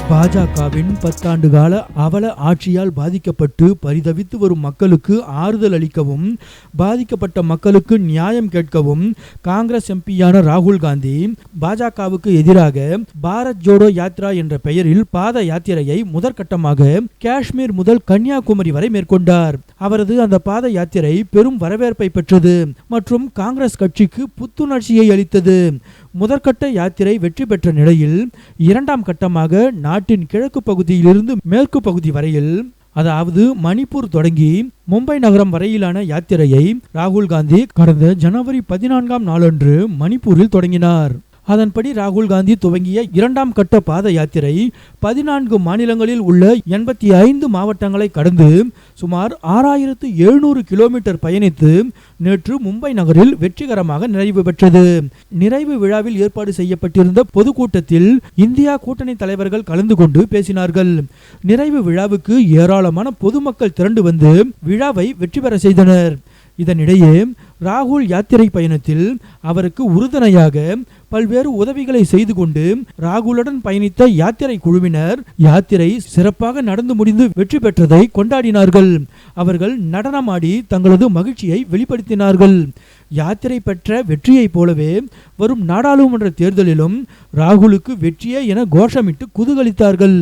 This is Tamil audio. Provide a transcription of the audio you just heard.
பாஜகவின் 10 ஆண்டு கால அவல ஆட்சியால் பாதிக்கப்பட்டு பரிதவித்து வரும் மக்களுக்கு ஆறுதல் அளிக்கவும், பாதிக்கப்பட்ட மக்களுக்கு நியாயம் கேட்கவும் காங்கிரஸ் எம்பியான ராகுல் காந்தி பாஜகவுக்கு எதிராக பாரத் ஜோடோ யாத்ரா என்ற பெயரில் பாத யாத்திரையை முதற்கட்டமாக காஷ்மீர் முதல் கன்னியாகுமரி வரை மேற்கொண்டார். அவரது அந்த பாத யாத்திரை பெரும் வரவேற்பை பெற்றது மற்றும் காங்கிரஸ் கட்சிக்கு புத்துணர்ச்சியை அளித்தது. முதற்கட்ட யாத்திரை வெற்றி பெற்ற நிலையில் இரண்டாம் கட்டமாக நாட்டின் கிழக்கு பகுதியிலிருந்து மேற்கு பகுதி வரையில், அதாவது மணிப்பூர் தொடங்கி மும்பை நகரம் வரையிலான யாத்திரையை ராகுல் காந்தி கடந்த ஜனவரி 14ஆம் நாளன்று மணிப்பூரில் தொடங்கினார். அதன்படி ராகுல் காந்தி துவங்கிய இரண்டாம் கட்ட பாத யாத்திரை 14 மாநிலங்களில் உள்ள 85 மாவட்டங்களை கடந்து சுமார் 6700 கிலோமீட்டர் பயணித்து நேற்று மும்பை நகரில் வெற்றிகரமாக நிறைவு பெற்றது. நிறைவு விழாவில் ஏற்பாடு செய்யப்பட்டிருந்த பொதுக்கூட்டத்தில் இந்தியா கூட்டணி தலைவர்கள் கலந்து கொண்டு பேசினார்கள். நிறைவு விழாவுக்கு ஏராளமான பொதுமக்கள் திரண்டு வந்து விழாவை வெற்றி பெற செய்தனர். இதனிடையே ராகுல் யாத்திரை பயணத்தில் அவருக்கு உறுதுணையாக பல்வேறு உதவிகளை செய்து கொண்டு ராகுலுடன் பயணித்த யாத்திரை குழுவினர் யாத்திரை சிறப்பாக நடந்து முடிந்து வெற்றி பெற்றதை கொண்டாடினார்கள். அவர்கள் நடனமாடி தங்களது மகிழ்ச்சியை வெளிப்படுத்தினார்கள். யாத்திரை பெற்ற வெற்றியைப் போலவே வரும் நாடாளுமன்ற தேர்தலிலும் ராகுலுக்கு வெற்றியே என கோஷமிட்டு குதூகலித்தார்கள்.